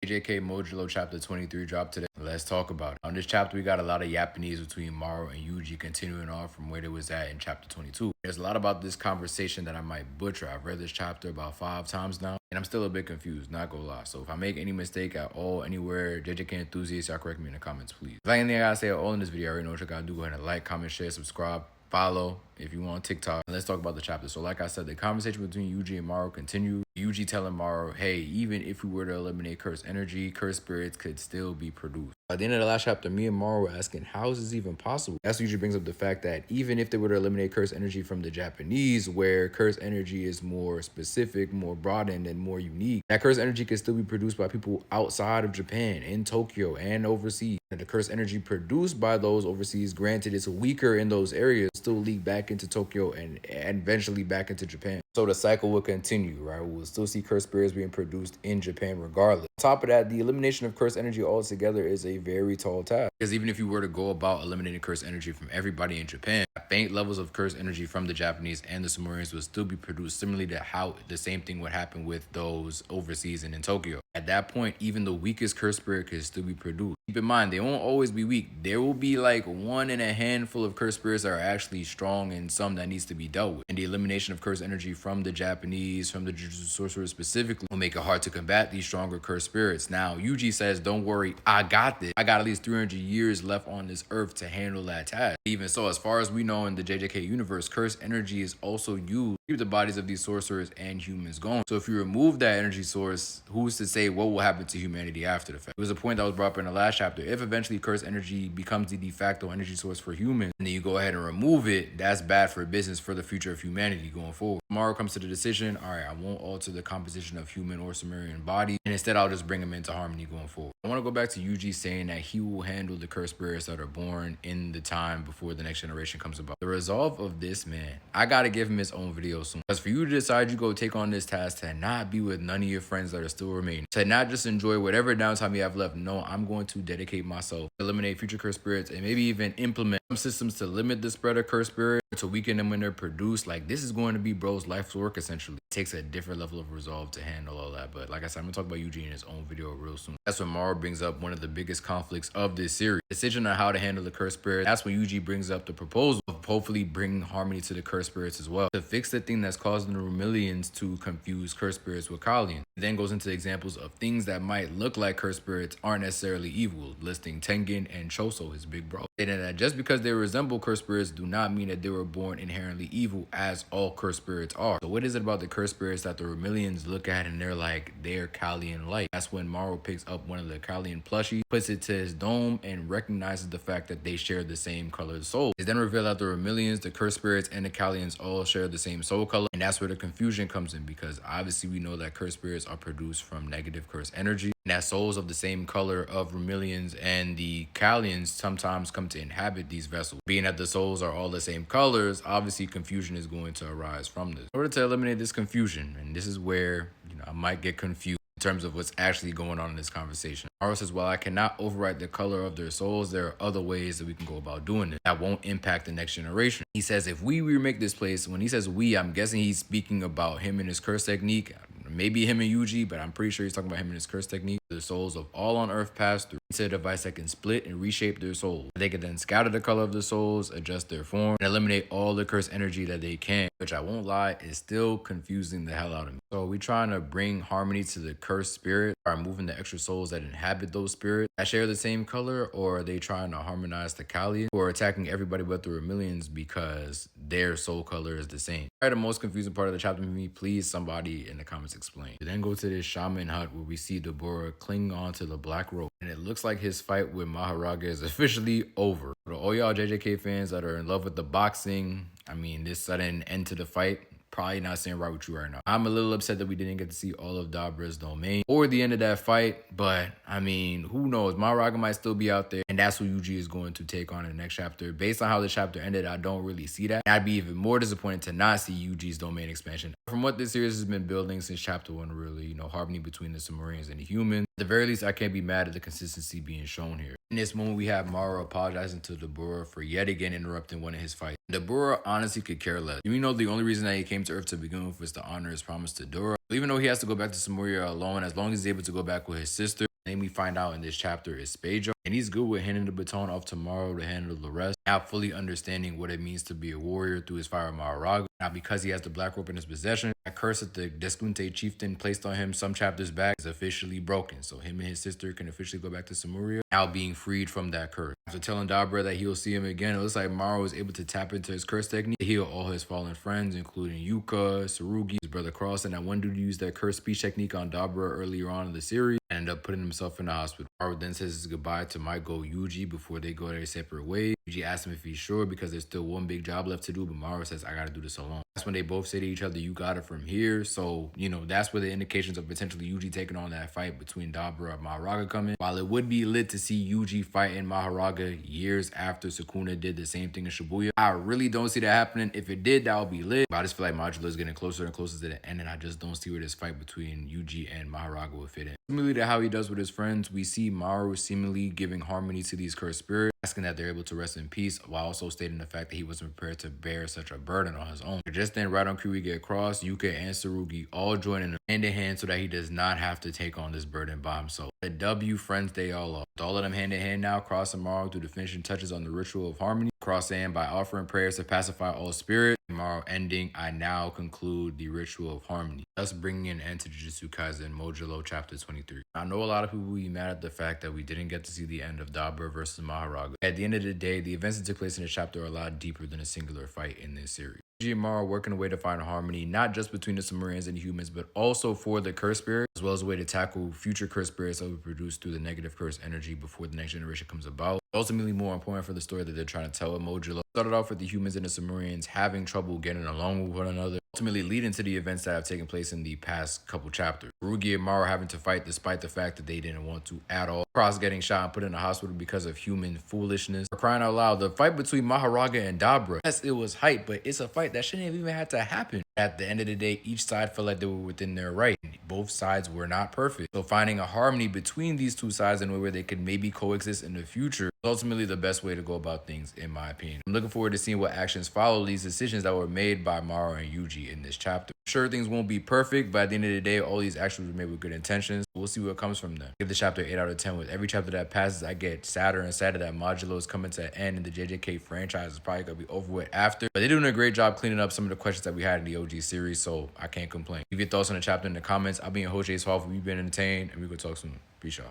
JJK Modulo chapter 23 dropped today. Let's talk about it. On this chapter, we got a lot of Japanese between Maru and Yuji continuing on from where they was at in chapter 22. There's a lot about this conversation that I might butcher. I've read this chapter about 5 times now, and I'm still a bit confused, not gonna lie. So if I make any mistake at all, anywhere, JJK enthusiasts, y'all correct me in the comments, please. If I anything I gotta say at all in this video, I already know what you gotta do. Go ahead and like, comment, share, subscribe, follow if you want TikTok. And let's talk about the chapter. So like I said, the conversation between Yuji and Maru continued. Yuji telling Maru, hey, even if we were to eliminate cursed energy, cursed spirits could still be produced. At the end of the last chapter, me and Maru were asking, how is this even possible? That's Yuji brings up the fact that even if they were to eliminate cursed energy from the Japanese, where cursed energy is more specific, more broadened, and more unique, that cursed energy can still be produced by people outside of Japan, in Tokyo, and overseas. And the cursed energy produced by those overseas, granted it's weaker in those areas, still leak back into Tokyo and eventually back into Japan. So the cycle will continue, right? We'll still see cursed spirits being produced in Japan regardless. On top of that, the elimination of cursed energy altogether is a very tall task. Because even if you were to go about eliminating cursed energy from everybody in Japan, faint levels of cursed energy from the Japanese and the Simurians would still be produced, similarly to how the same thing would happen with those overseas and in Tokyo. At that point, even the weakest cursed spirit can still be produced. Keep in mind, they won't always be weak. There will be like one in a handful of cursed spirits that are actually strong and some that needs to be dealt with. And the elimination of cursed energy from the Japanese, from the Jujutsu sorcerers specifically, will make it hard to combat these stronger cursed spirits. Now, Yuji says, don't worry, I got this. I got at least 300 years left on this earth to handle that task. Even so, as far as we know in the JJK universe, cursed energy is also used to keep the bodies of these sorcerers and humans going. So if you remove that energy source, who's to say what will happen to humanity after the fact? It was a point that was brought up in the last chapter. If eventually cursed energy becomes the de facto energy source for humans, and then you go ahead and remove it, that's bad for business for the future of humanity going forward. Maru comes to the decision, all right, I won't alter the composition of human or Simurian body, and instead I'll just bring them into harmony going forward. I want to go back to Yuji saying that he will handle the cursed spirits that are born in the time before the next generation comes about. The resolve of this man, I gotta give him his own video soon. Because for you to decide you go take on this task to not be with none of your friends that are still remaining, to not just enjoy whatever downtime you have left, no, I'm going to dedicate myself to eliminate future cursed spirits and maybe even implement some systems to limit the spread of cursed spirits, to weaken them when they're produced. Like, this is going to be bro's life's work essentially. It takes a different level of resolve to handle all that. But like I said, I'm gonna talk about Yuji in his own video real soon. That's when Maru brings up one of the biggest conflicts of this series, decision on how to handle the cursed spirit. That's when Yuji brings up the proposal of hopefully bringing harmony to the cursed spirits as well, to fix the thing that's causing the Romillions to confuse cursed spirits with Kalians. It then goes into examples of things that might look like cursed spirits aren't necessarily evil, listing Tengen and Choso, his big bro, stating that just because they resemble cursed spirits do not mean that they were born inherently evil, as all cursed spirits are. So what is it about the cursed spirits that the Romillions look at and they're like, they're Kalian like? That's when Maru picks up one of the Kalian plushies, puts it to his dome, and recognizes the fact that they share the same colored soul. It's then revealed that the Romillions, the cursed spirits, and the Kalians all share the same soul color, and that's where the confusion comes in, because obviously we know that cursed spirits are produced from negative cursed energy, and that souls of the same color of Romillions and the Kalians sometimes come to inhabit these vessels. Being that the souls are all the same colors, obviously confusion is going to arise from this. In order to eliminate this confusion, and this is where I might get confused in terms of what's actually going on in this conversation, Maru says, well, I cannot overwrite the color of their souls. There are other ways that we can go about doing it that won't impact the next generation. He says, if we remake this place, when he says we, I'm guessing he's speaking about him and his curse technique. Maybe him and Yuji, but I'm pretty sure he's talking about him and his curse technique. The souls of all on Earth pass through into a device that can split and reshape their souls. They can then scatter the color of the souls, adjust their form, and eliminate all the cursed energy that they can, which I won't lie, is still confusing the hell out of me. So are we trying to bring harmony to the cursed spirit by removing the extra souls that inhabit those spirits that share the same color, or are they trying to harmonize the Kalians, or attacking everybody but the Romillions because their soul color is the same? The most confusing part of the chapter for me, please somebody in the comments explain. We then go to this shaman hut where we see Deborah cling on to the black rope, and it looks like his fight with Maharaga is officially over. For all y'all JJK fans that are in love with the boxing, I mean, this sudden end to the fight probably not saying right with you right now. I'm a little upset that we didn't get to see all of Dabra's domain or the end of that fight, but I mean, who knows? Maharaga might still be out there, and that's who Yuji is going to take on in the next chapter. Based on how the chapter ended, I don't really see that. I'd be even more disappointed to not see Yuji's domain expansion. From what this series has been building since chapter 1, really, harmony between the Simurians and the humans. At the very least, I can't be mad at the consistency being shown here. In this moment, we have Maru apologizing to Deborah for yet again interrupting one of his fights. Deborah honestly could care less. You know, the only reason that he came to Earth to begin with was to honor his promise to Dora. Even though he has to go back to Simuria alone, as long as he's able to go back with his sister, name we find out in this chapter is Speijo, and he's good with handing the baton off to Maru to handle the rest, now fully understanding what it means to be a warrior through his fire of Maharaga. Now, because he has the black rope in his possession, that curse that the Deskunte chieftain placed on him some chapters back is officially broken, so him and his sister can officially go back to Simuria, now being freed from that curse. After telling Dabra that he'll see him again, it looks like Maru is able to tap into his curse technique to heal all his fallen friends, including Yuka, Tsurugi, his brother Cross, and that one dude used that curse speech technique on Dabra earlier on in the series and ended up putting himself in the hospital. Maru then says his goodbye to Michael Yuji before they go their separate ways. Yuji asks him if he's sure because there's still one big job left to do, but Maru says, I gotta do this alone. That's when they both say to each other, you got it from here. So, that's where the indications of potentially Yuji taking on that fight between Dabra and Maharaga come in. While it would be lit to see Yuji fighting Maharaga years after Sukuna did the same thing in Shibuya, I really don't see that happening. If it did, that would be lit. But I just feel like Modulo is getting closer and closer to the end, and I just don't see where this fight between Yuji and Maharaga would fit in. Similarly to how he does with his friends, we see Maru seemingly giving harmony to these cursed spirits, asking that they're able to rest in peace, while also stating the fact that he wasn't prepared to bear such a burden on his own. Just then, right on cue, we get Cross, Yuka, and Tsurugi all joining him hand in hand so that he does not have to take on this burden by himself. The W friends they all are. With all of them hand in hand now, Cross and Maru do the finishing touches on the ritual of harmony. Cross saying by offering prayers to pacify all spirits, Maru ending, I now conclude the ritual of harmony, thus bringing an end to Jujutsu Kaisen Modulo chapter 23. I know a lot of people will be mad at the fact that we didn't get to see the end of Dabra versus Maharaga. At the end of the day, the events that took place in this chapter are a lot deeper than a singular fight in this series. Yuji and Maru working a way to find harmony, not just between the Simurians and the humans, but also for the curse spirit, as well as a way to tackle future curse spirits that will be produced through the negative curse energy before the next generation comes about. Ultimately, more important for the story that they're trying to tell in Modulo. Started off with the humans and the Simurians having trouble getting along with one another, ultimately leading to the events that have taken place in the past couple chapters. Rugi and Maru having to fight despite the fact that they didn't want to at all. Cross getting shot and put in the hospital because of human foolishness. For crying out loud, the fight between Maharaga and Dabra, yes, it was hype, but it's a fight that shouldn't have even had to happen. At the end of the day, each side felt like they were within their right. Both sides were not perfect. So finding a harmony between these two sides in a way where they could maybe coexist in the future is ultimately the best way to go about things, in my opinion. I'm looking forward to seeing what actions follow these decisions that were made by Maru and Yuji in this chapter. Sure, things won't be perfect, but at the end of the day, all these actions were made with good intentions. We'll see what comes from them. Give the chapter 8 out of 10. With every chapter that passes, I get sadder and sadder that Modulo is coming to an end and the JJK franchise is probably going to be over with after. But they're doing a great job cleaning up some of the questions that we had in the OG series, so I can't complain. Leave your thoughts on the chapter in the comments. I'll be in Hoche's Hall for you being entertained, and we will talk soon. Peace, y'all.